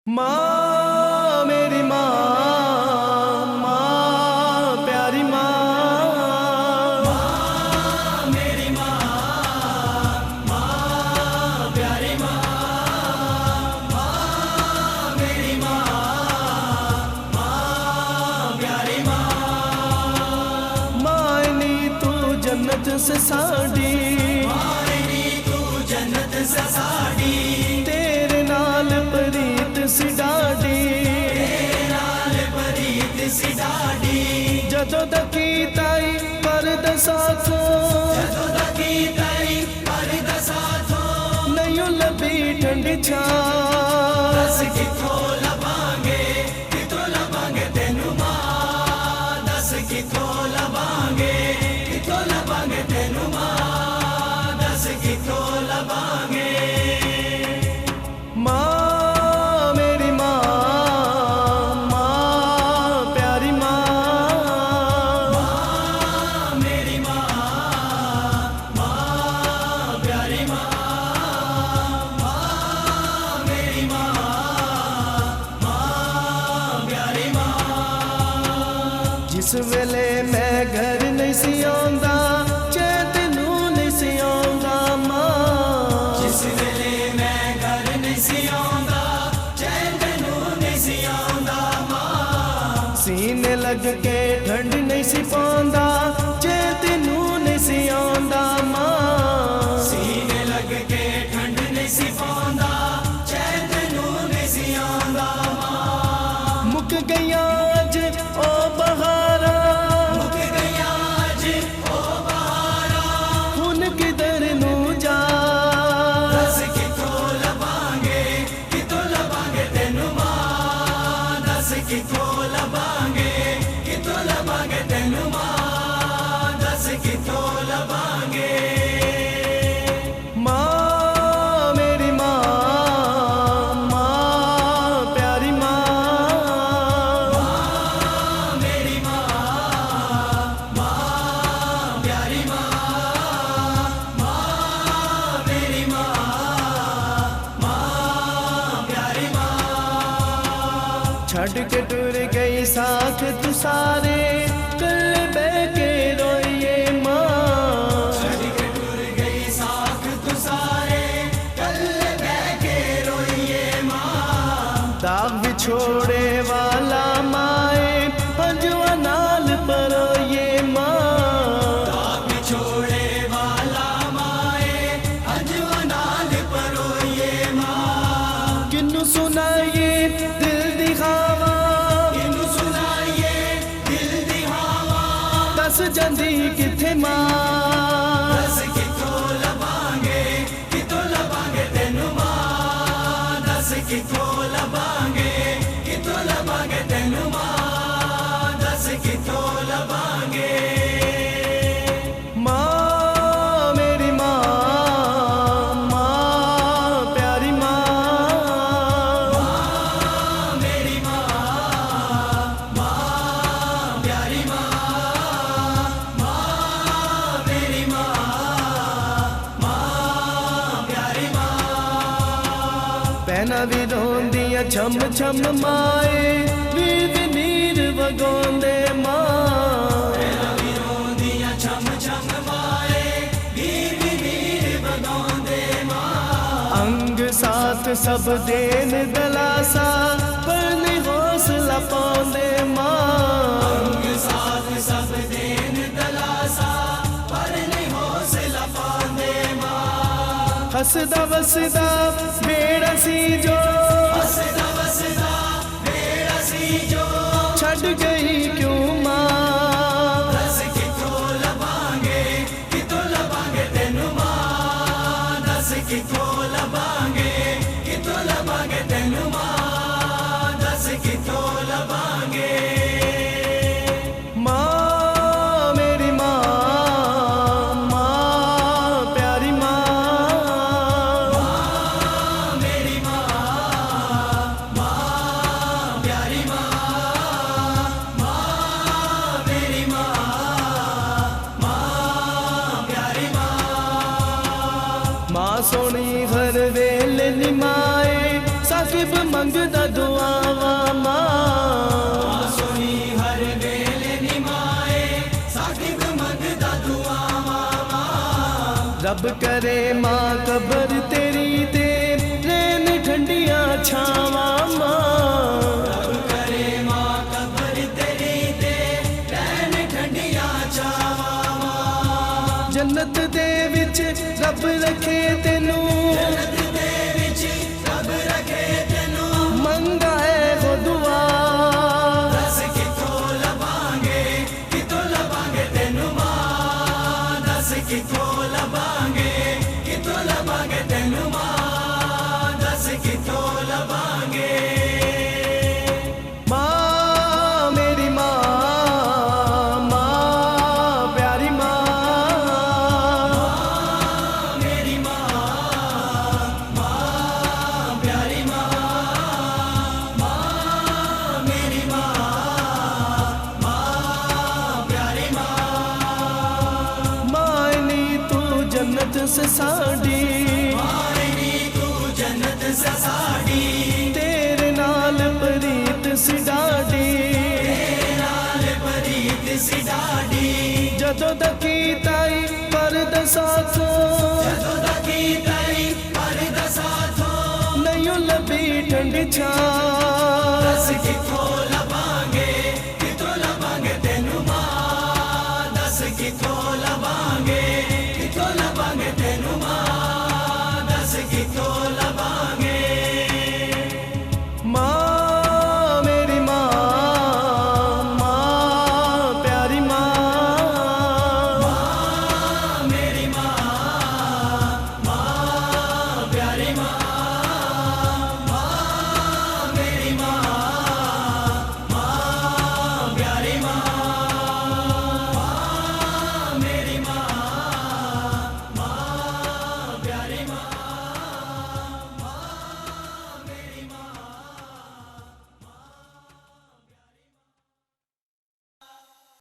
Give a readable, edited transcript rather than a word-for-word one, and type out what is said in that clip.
माँ मेरी माँ, माँ प्यारी माँ, माँ मेरी माँ, माँ प्यारी माँ, माँ मेरी माँ, माँ प्यारी माँ। मायनी तू जन्नत से साड़ी, मायनी तू जन्नत से साड़ी, तेरे नाल प्रीत सी डाडी, तेरे नाल प्रीत सी डाडी। जदों तकी ताई परदसा तो, जदों तकी ताई परदसा तो, नहीं लभी ठंडी छां। दस किथों लभांगे तेनू माँ, दस किथों लभांगे तेनू माँ, दस किथों लभांगे। माँ मेरी माँ, माँ प्यारी माँ, माँ मेरी माँ, माँ प्यारी माँ, माँ मेरी माँ, माँ प्यारी माँ। जिस वेले मैं घर नहीं सी आंदा, चैत नू नहीं सी आंदा माँ। जिस वेले मैं घर नहीं सी आंदा, चैन नू नहीं सी आंदा माँ। सीने लग के ठंड नहीं सी पांदा, चैत नू नहीं सी आंदा माँ। सीने लग के ठंड नहीं सी पांदा, चैन नू नहीं सी आंदा माँ। मुक गईया अज ओ बहारा, मुक गईया अज ओ बहारा, हुन किधर नू जा। दस किथों लभांगे तेनू माँ, दस किथों लभांगे तेनू माँ, दस किथों लभांगे। माँ मेरी माँ, माँ प्यारी माँ, माँ मेरी माँ, माँ प्यारी माँ, माँ मेरी माँ, माँ प्यारी माँ। छड़ के टुर गई साथ तू सारे, कल बह के रोइए माँ। छड़ के टुर गई साथ तू सारे, कल बह के रोइए माँ। दाग बिछोड़े वाला माए, हंजुआ नाल परोइए माँ। दाग बिछोड़े वाला माए, हंजुआ नाल परोइए माँ। किन्नू सुनाइए दिल दी खावा, किनू सुनाइए दिल दी हवा, दस जंदी किथे माँ। दस किथों लभांगे तेनू माँ, दस किथों लभांगे तेनू माँ, दस किथों लभांगे। माँ मेरी माँ, माँ प्यारी माँ, माँ मेरी माँ, माँ प्यारी माँ, माँ मेरी माँ, माँ प्यारी माँ। पैना भी रोंदियां छम छम माए, वीर नीर वगोंदे माँ। रवि रोंदियां छम छम माए, वीर वीर बगांदे माँ। अंग साथ सब देन दलासा, पर नहीं हौसला पाਉਂਦੇ माँ। अंग साथ सब देन दलासा, पर नहीं हौसला पांदे माँ। हसदा वसदा बेड़ा सी जो, हसदा वसदा बेड़ा सी जो, छड़ गई क्यों माँ। दस किथों लभांगे तेनू माँ, दस किथों लभांगे तेनू माँ, दस किथों लभांगे। माँ मेरी माँ, माँ प्यारी माँ, माँ मेरी माँ, माँ प्यारी माँ, माँ मेरी माँ, माँ प्यारी माँ। माँ सोनी हर वेले निमाए, साकिब मंगदा रब करे माँ कबर तेरी ते रैन ठंडिया छावा माँ। रब करे माँ कबर तेरी ते रैन ठंडिया छावा माँ। जन्नत दे विच रब रखे तेनू, जन्नत दे विच रब रखे तेनू, मंगा है वो दुआ। दस किथों लभांगे तेनू माँ। दस किथों लभांगे तेनू माँ। दस किथों लभांगे। माँ मेरी माँ, माँ प्यारी माँ, मेरी माँ, माँ प्यारी माँ, माँ मेरी माँ, माँ प्यारी माँ। माँ नी तू जन्नत से साड़ी, मायनी तू जन्नत से साड़ी। तेरे नाल प्रीत सी डाडी। तेरे नाल प्रीत सी डाडी। जदों तकी ताई परदा साथों, जदों तकी ताई परदा साथों, नहीं लभी ठंडी छां। दस किथों